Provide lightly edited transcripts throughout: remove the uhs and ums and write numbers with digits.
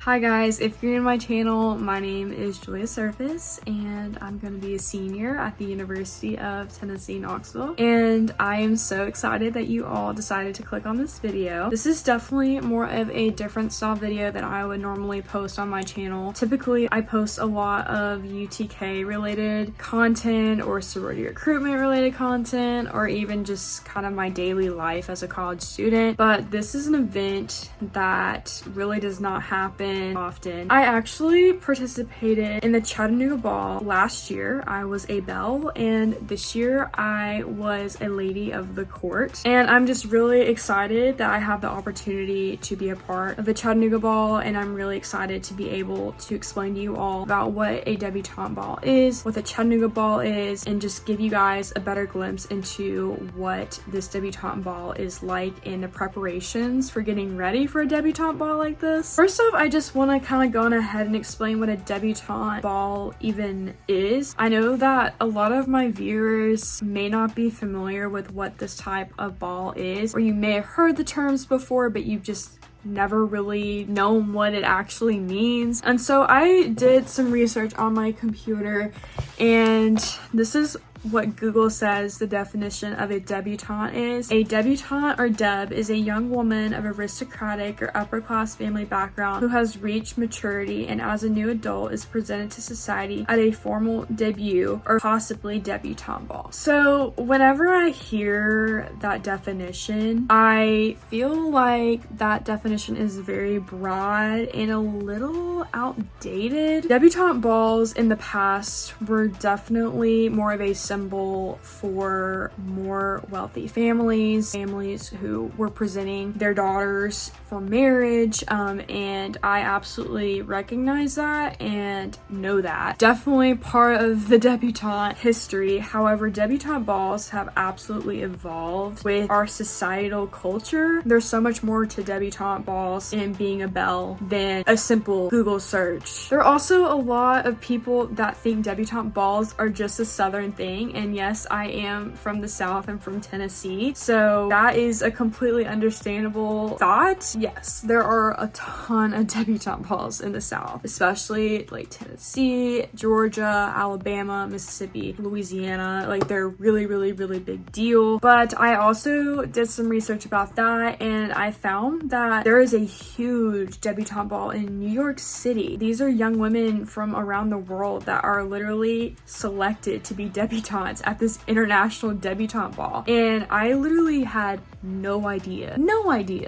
Hi guys, if you're new to my channel, my name is Juliasurface and I'm going to be a senior at the University of Tennessee, Knoxville. And I am so excited that you all decided to click on this video. This is definitely more of a different style video than I would normally post on my channel. Typically, I post a lot of UTK related content or sorority recruitment related content or even just kind of my daily life as a college student. But this is an event that really does not happen often. I actually participated in the Chattanooga Ball last year. I was a belle, and this year I was a lady of the court. And I'm just really excited that I have the opportunity to be a part of the Chattanooga Ball, and I'm really excited to be able to explain to you all about what a debutante ball is, what the Chattanooga Ball is, and just give you guys a better glimpse into what this debutante ball is like in the preparations for getting ready for a debutante ball like this. First off, I just want to kind of go on ahead and explain what a debutante ball even is. I know that a lot of my viewers may not be familiar with what this type of ball is, or you may have heard the terms before, but you've just never really known what it actually means. And so I did some research on my computer, and this is what Google says the definition of a debutante is. A debutante, or deb, is a young woman of aristocratic or upper class family background who has reached maturity and as a new adult is presented to society at a formal debut or possibly debutante ball. So whenever I hear that definition, I feel like that definition is very broad and a little outdated. Debutante balls in the past were definitely more of a symbol for more wealthy families who were presenting their daughters for marriage, and I absolutely recognize that and know that. Definitely part of the debutante history. However, debutante balls have absolutely evolved with our societal culture. There's so much more to debutante balls and being a belle than a simple Google search. There are also a lot of people that think debutante balls are just a southern thing. And yes, I am from the South. I'm from Tennessee, so that is a completely understandable thought. Yes, there are a ton of debutante balls in the South, especially like Tennessee, Georgia, Alabama, Mississippi, Louisiana. Like, they're really big deal. But I also did some research about that, and I found that there is a huge debutante ball in New York City. These are young women from around the world that are literally selected to be debutantes at this international debutante ball, and I literally had no idea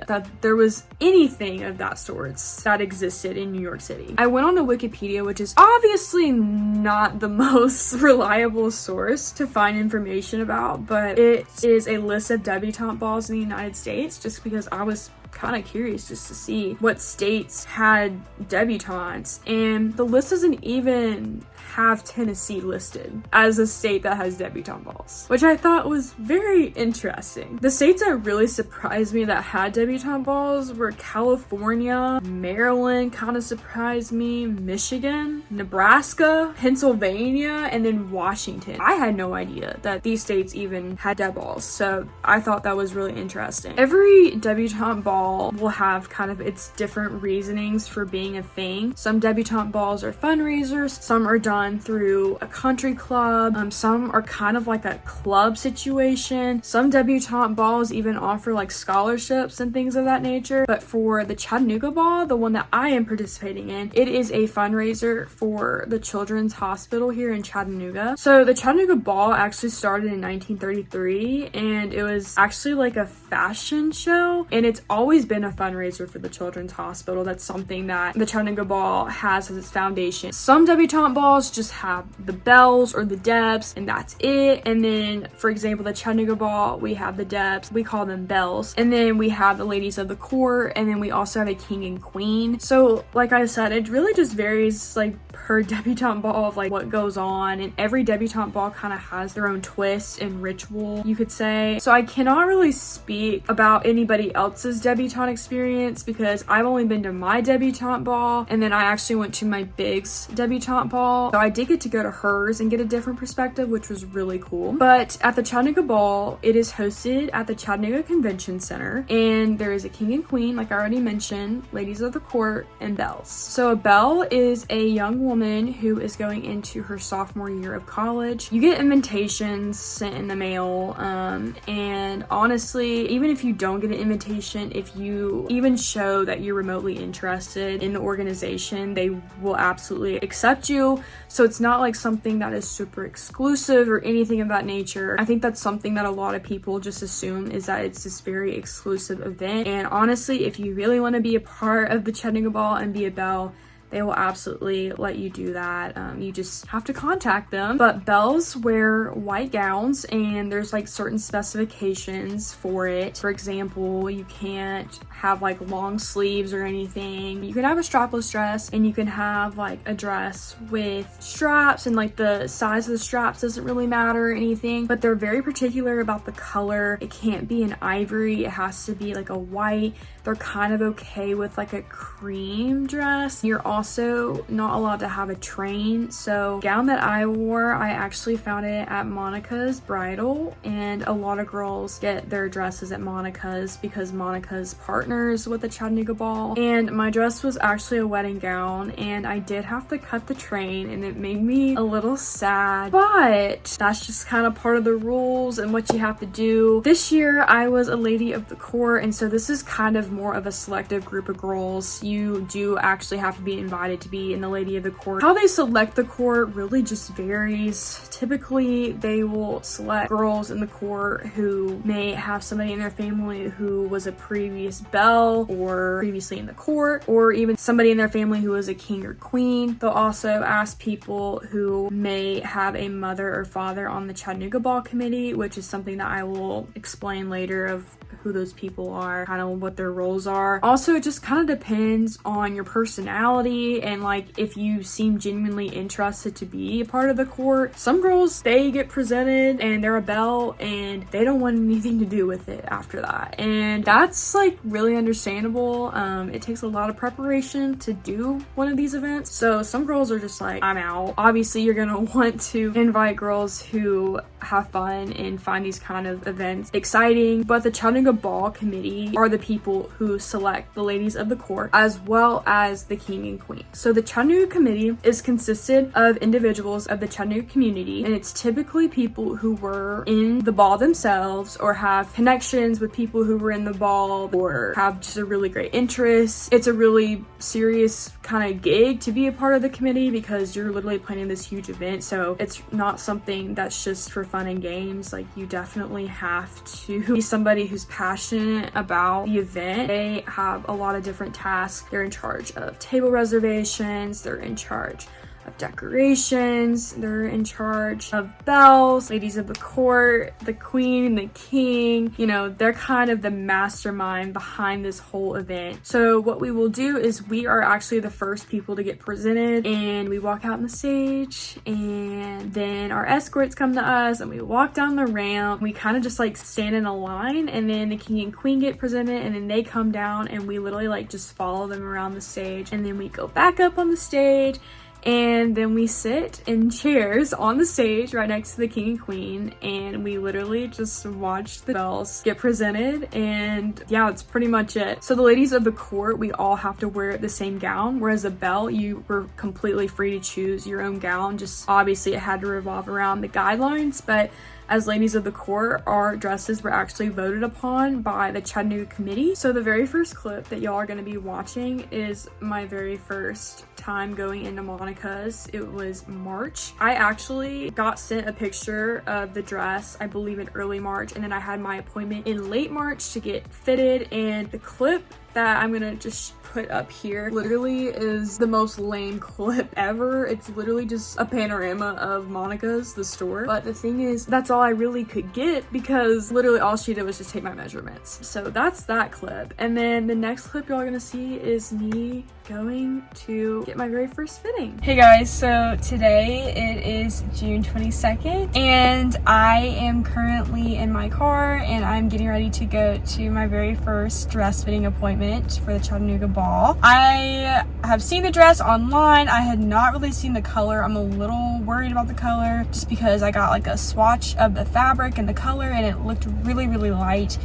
that there was anything of that sort that existed in New York City. I went on to Wikipedia, which is obviously not the most reliable source to find information about, but it is a list of debutante balls in the United States, just because I was kind of curious just to see what states had debutantes, and the list doesn't even have Tennessee listed as a state that has debutante balls, which I thought was very interesting. The states that really surprised me that had debutante balls were California, Maryland kind of surprised me, Michigan, Nebraska, Pennsylvania, and then Washington. I had no idea that these states even had deb balls, so I thought that was really interesting. Every debutante ball will have kind of its different reasonings for being a thing. Some debutante balls are fundraisers, some are done through a country club, some are kind of like a club situation. Some debutante balls even offer like scholarships and things of that nature. But for the Chattanooga Ball, the one that I am participating in, it is a fundraiser for the Children's Hospital here in Chattanooga. So the Chattanooga Ball actually started in 1933, and it was actually like a fashion show, and it's always been a fundraiser for the Children's Hospital. That's something that the Chattanooga Ball has as its foundation. Some debutante balls just have the bells or the debs, and that's it. And then, for example, the Chattanooga Ball, we have the debs, we call them bells, and then we have the ladies of the court, and then we also have a king and queen. So like I said, it really just varies like per debutante ball of like what goes on, and every debutante ball kind of has their own twist and ritual, you could say. So I cannot really speak about anybody else's debutante debutante experience because I've only been to my debutante ball, and then I actually went to my Big's debutante ball. So I did get to go to hers and get a different perspective, which was really cool. But at the Chattanooga Ball, it is hosted at the Chattanooga Convention Center, and there is a king and queen, like I already mentioned, ladies of the court, and belles. So a belle is a young woman who is going into her sophomore year of college. You get invitations sent in the mail, and honestly, even if you don't get an invitation, if you even show that you're remotely interested in the organization, they will absolutely accept you. So it's not like something that is super exclusive or anything of that nature. I think that's something that a lot of people just assume, is that it's this very exclusive event. And honestly, if you really want to be a part of the Chattanooga Ball and be a belle, they will absolutely let you do that. You just have to contact them. But belles wear white gowns, and there's like certain specifications for it. For example, you can't have like long sleeves or anything. You can have a strapless dress, and you can have like a dress with straps, and like the size of the straps doesn't really matter or anything, but they're very particular about the color. It can't be an ivory, it has to be like a white. They're kind of okay with like a cream dress. You're also not allowed to have a train. So gown that I wore, I actually found it at Monica's Bridal, and a lot of girls get their dresses at Monica's because Monica's partners with the Chattanooga Ball. And my dress was actually a wedding gown, and I did have to cut the train, and it made me a little sad, but that's just kind of part of the rules and what you have to do. This year I was a lady of the court, and so this is kind of more of a selective group of girls. You do actually have to be invited to be in the lady of the court. How they select the court really just varies. Typically they will select girls in the court who may have somebody in their family who was a previous belle or previously in the court, or even somebody in their family who was a king or queen. They'll also ask people who may have a mother or father on the Chattanooga Ball committee, which is something that I will explain later of who those people are, kind of what their roles are. Also, it just kind of depends on your personality and like if you seem genuinely interested to be a part of the court. Some girls, they get presented and they're a belle and they don't want anything to do with it after that, and that's like really understandable. It takes a lot of preparation to do one of these events, so some girls are just like, I'm out. Obviously you're gonna want to invite girls who have fun and find these kind of events exciting, but the Chattanooga Ball committee are the people who select the ladies of the court as well as the king and queen. So the Chattanooga committee is consisted of individuals of the Chattanooga community, and it's typically people who were in the ball themselves or have connections with people who were in the ball or have just a really great interest. It's a really serious kind of gig to be a part of the committee because you're literally planning this huge event, so it's not something that's just for fun and games. Like, you definitely have to be somebody who's passionate about the event. They have a lot of different tasks. They're in charge of table reservations, they're in charge of decorations, they're in charge of bells, ladies of the court, the queen and the king. You know, they're kind of the mastermind behind this whole event. So what we will do is we are actually the first people to get presented, and we walk out on the stage, and then our escorts come to us and we walk down the ramp. We kind of just like stand in a line, and then the king and queen get presented, and then they come down and we literally like just follow them around the stage, and then we go back up on the stage. And then we sit in chairs on the stage right next to the king and queen, and we literally just watch the bells get presented, and yeah, that's pretty much it. So the ladies of the court, we all have to wear the same gown, whereas a belle, you were completely free to choose your own gown. Just obviously it had to revolve around the guidelines, but as ladies of the court, our dresses were actually voted upon by the Chattanooga committee. So the very first clip that y'all are going to be watching is my very first time going into Monica's. It was March. I actually got sent a picture of the dress, I believe in early March, and then I had my appointment in late March to get fitted, and the clip that I'm gonna just put up here literally is the most lame clip ever. It's literally just a panorama of Monica's, the store. But the thing is, that's all I really could get because literally all she did was just take my measurements. So that's that clip. And then the next clip y'all are gonna see is me going to get my very first fitting. Hey guys, so today it is June 22nd and I am currently in my car and I'm getting ready to go to my very first dress fitting appointment for the Chattanooga Ball. I have seen the dress online. I had not really seen the color. I'm a little worried about the color just because I got like a swatch of the fabric and the color and it looked really, really light.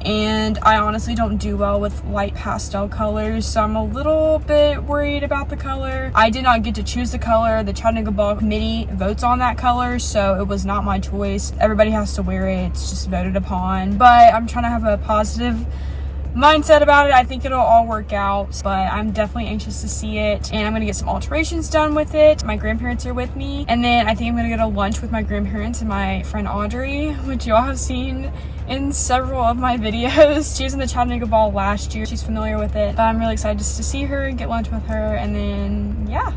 And I honestly don't do well with light pastel colors, so I'm a little bit worried about the color. I did not get to choose the color. The Chattanooga Ball committee votes on that color, so it was not my choice. Everybody has to wear it. It's just voted upon. But I'm trying to have a positive mindset about it. I think it'll all work out, but I'm definitely anxious to see it, and I'm gonna get some alterations done with it. My grandparents are with me, and then I think I'm gonna go to lunch with my grandparents and my friend Audrey, which y'all have seen in several of my videos. She was in the Chattanooga Ball last year. She's familiar with it, but I'm really excited just to see her and get lunch with her, and then yeah.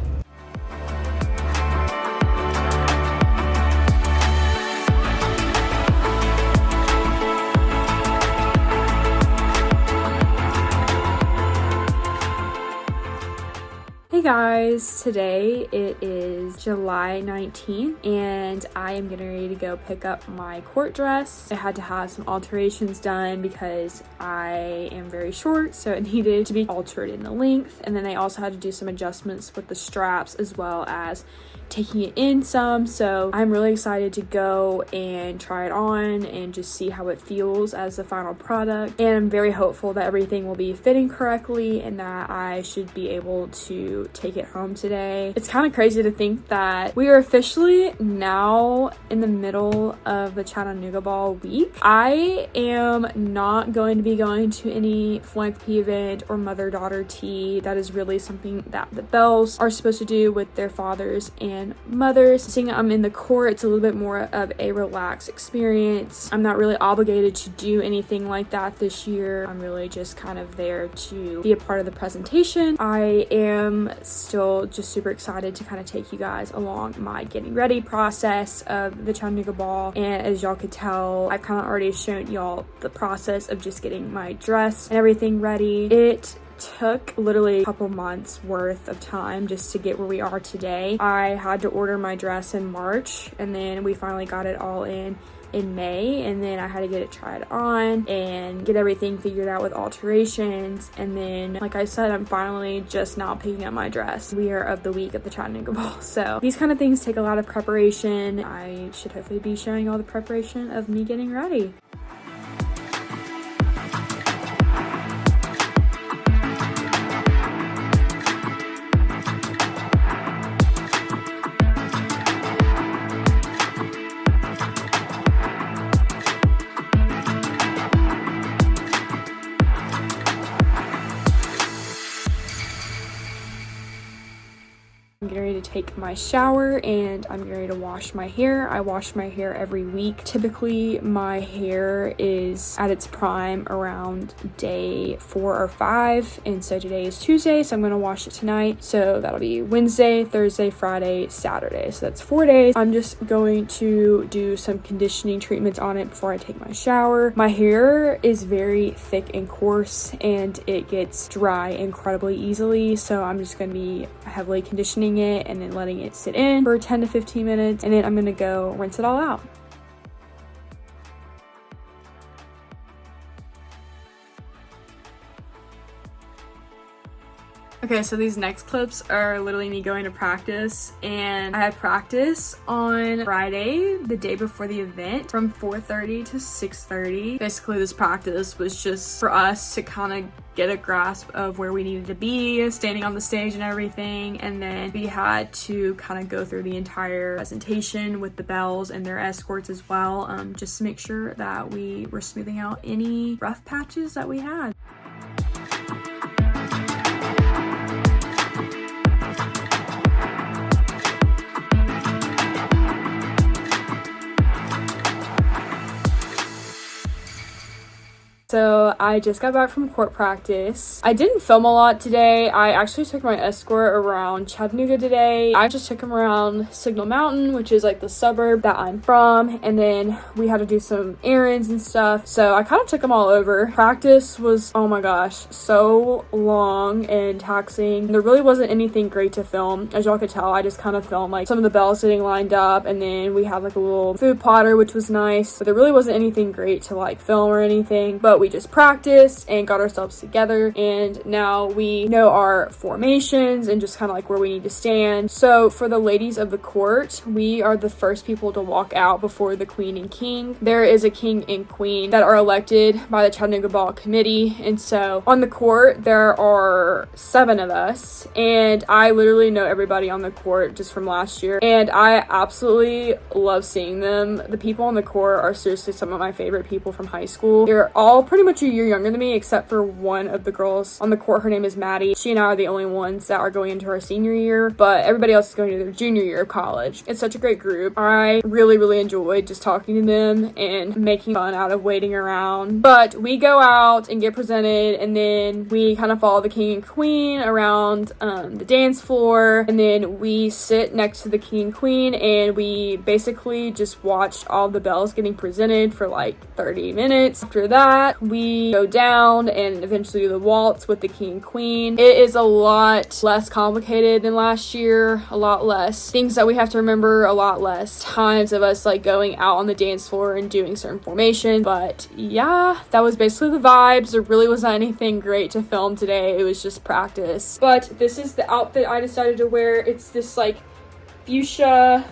Hey guys, today it is July 19th and I am getting ready to go pick up my court dress. I had to have some alterations done because I am very short, so it needed to be altered in the length, and then I also had to do some adjustments with the straps as well as taking it in some. So I'm really excited to go and try it on and just see how it feels as the final product, and I'm very hopeful that everything will be fitting correctly and that I should be able to take it home today. It's kind of crazy to think that we are officially now in the middle of the Chattanooga Ball week. I am not going to be going to any philanthropy event or mother-daughter tea. That is really something that the Bells are supposed to do with their fathers and mothers. Seeing I'm in the court, it's a little bit more of a relaxed experience. I'm not really obligated to do anything like that this year. I'm really just kind of there to be a part of the presentation. I am still just super excited to kind of take you guys along my getting ready process of the Chattanooga Ball, and as y'all could tell, I've kind of already shown y'all the process of just getting my dress and everything ready. It took literally a couple months worth of time just to get where we are today. I had to order my dress in March and then we finally got it all in May, and then I had to get it tried on and get everything figured out with alterations, and then like I said, I'm finally just now picking up my dress. We are of the week of the Chattanooga Ball, so these kind of things take a lot of preparation. I should hopefully be showing all the preparation of me getting ready. I'm getting ready to take my shower and I'm getting ready to wash my hair. I wash my hair every week. Typically my hair is at its prime around day 4 or 5, and so today is Tuesday, so I'm going to wash it tonight. So that'll be Wednesday, Thursday, Friday, Saturday. So that's 4 days. I'm just going to do some conditioning treatments on it before I take my shower. My hair is very thick and coarse and it gets dry incredibly easily, so I'm just going to be heavily conditioning it and then letting it sit in for 10 to 15 minutes, and then I'm gonna go rinse it all out. Okay, so these next clips are literally me going to practice, and I had practice on Friday, the day before the event, from 4:30 to 6:30. Basically, this practice was just for us to kind of get a grasp of where we needed to be, standing on the stage and everything, and then we had to kind of go through the entire presentation with the Bells and their escorts as well, just to make sure that we were smoothing out any rough patches that we had. So I just got back from court practice. I didn't film a lot today. I actually took my escort around Chattanooga today. I just took him around Signal Mountain, which is like the suburb that I'm from, and then we had to do some errands and stuff. So I kind of took him all over. Practice was, oh my gosh, so long and taxing. There really wasn't anything great to film. As y'all could tell, I just kind of filmed like some of the bells getting lined up, and then we had like a little food platter, which was nice, but there really wasn't anything great to like film or anything. But we just practiced and got ourselves together, and now we know our formations and just kind of like where we need to stand. So for the ladies of the court, we are the first people to walk out before the queen and king. There is a king and queen that are elected by the Chattanooga Ball committee, and so on the court there are 7 of us, and I literally know everybody on the court just from last year, and I absolutely love seeing them. The people on the court are seriously some of my favorite people from high school. They're all pretty much a year younger than me, except for one of the girls on the court. Her name is Maddie. She and I are the only ones that are going into her senior year, but everybody else is going to their junior year of college. It's such a great group. I really enjoyed just talking to them and making fun out of waiting around. But we go out and get presented, and then we kind of follow the king and queen around the dance floor, and then we sit next to the king and queen, and we basically just watched all the bells getting presented for like 30 minutes. After that, we go down and eventually do the waltz with the king and queen. It is a lot less complicated than last year, a lot less things that we have to remember, a lot less times of us like going out on the dance floor and doing certain formation. But yeah, that was basically the vibes. There really wasn't anything great to film today. It was just practice. But this is the outfit I decided to wear. It's this like fuchsia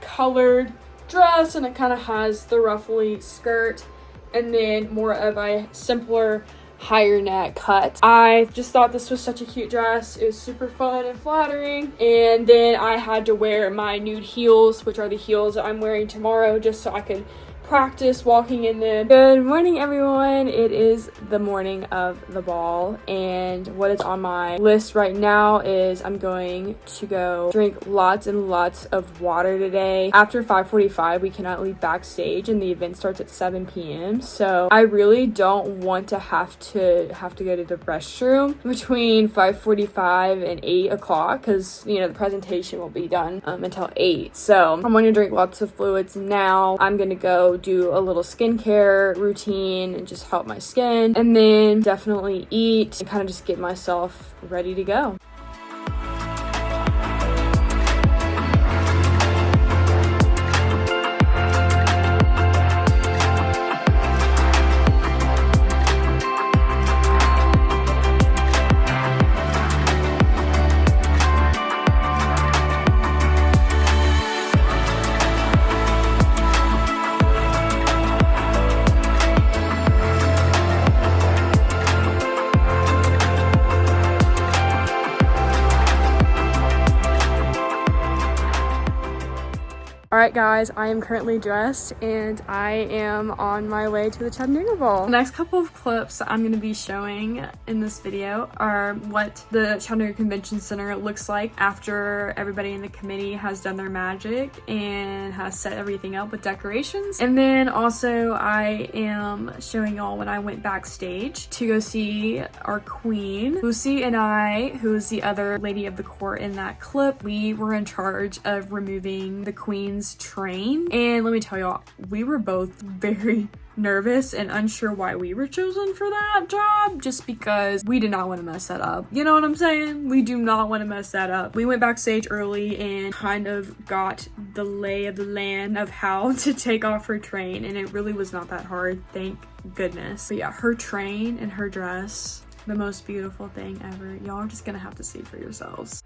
colored dress, and it kind of has the ruffly skirt and then more of a simpler higher neck cut. I just thought this was such a cute dress. It was super fun and flattering, and then I had to wear my nude heels, which are the heels that I'm wearing tomorrow, just so I could practice walking in them. Good morning, everyone. It is the morning of the ball, and what is on my list right now is I'm going to go drink lots and lots of water today. After 5:45, we cannot leave backstage, and the event starts at 7 p.m. So I really don't want to have to go to the restroom between 5:45 and 8 o'clock, because you know the presentation will be done until 8. So I'm going to drink lots of fluids now. I'm going to go do a little skincare routine and just help my skin, and then definitely eat and kind of just get myself ready to go. Alright guys, I am currently dressed and I am on my way to the Chattanooga Ball. The next couple of clips I'm going to be showing in this video are what the Chattanooga Convention Center looks like after everybody in the committee has done their magic and has set everything up with decorations. And then also I am showing y'all when I went backstage to go see our queen. Lucy and I, who is the other lady of the court in that clip, we were in charge of removing the queen's train, and let me tell y'all, we were both very nervous and unsure why we were chosen for that job, just because we did not want to mess that up. You know what I'm saying? We do not want to mess that up. We went backstage early and kind of got the lay of the land of how to take off her train, and it really was not that hard, thank goodness. But yeah, her train and her dress, the most beautiful thing ever. Y'all are just gonna have to see for yourselves.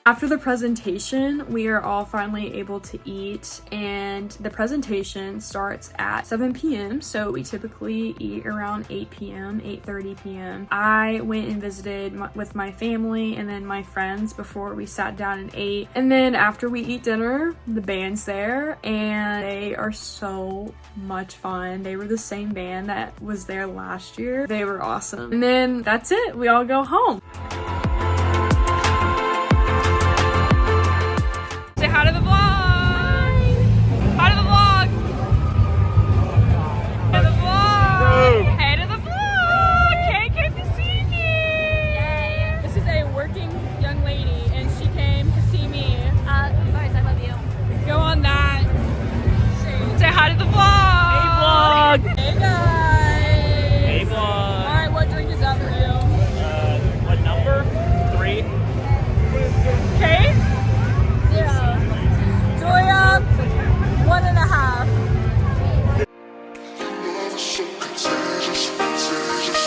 After the presentation, we are all finally able to eat, and the presentation starts at 7 p.m. So we typically eat around 8 p.m., 8:30 p.m. I went and visited with my family and then my friends before we sat down and ate. And then after we eat dinner, the band's there and they are so much fun. They were the same band that was there last year. They were awesome. And then that's it. We all go home. Say hi to the vlog! Hi to the vlog! Hey to the vlog! Hey to the vlog! Hey, good to see you! Yay! This is a working young lady and she came to see me. Of course, I love you. Go on that. Say hi to the vlog! Hey vlog! Hey guys! Hey vlog! Alright, what drink is up for you? What number? 3? Okay? 0. Julia, 1.5. So contagious, contagious.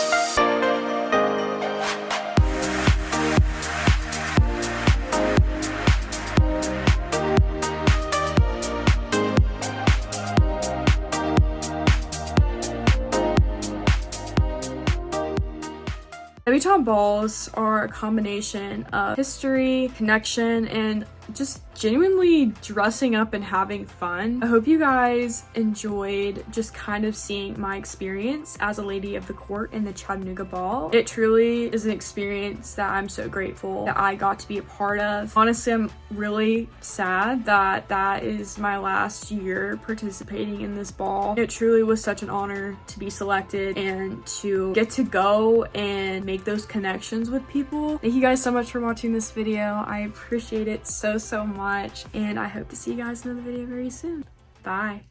Debutante balls are a combination of history, connection, and just genuinely dressing up and having fun. I hope you guys enjoyed just kind of seeing my experience as a lady of the court in the Chattanooga Ball. It truly is an experience that I'm so grateful that I got to be a part of. Honestly, I'm really sad that that is my last year participating in this ball. It truly was such an honor to be selected and to get to go and make those connections with people. Thank you guys so much for watching this video. I appreciate it so much, and I hope to see you guys in another video very soon. Bye.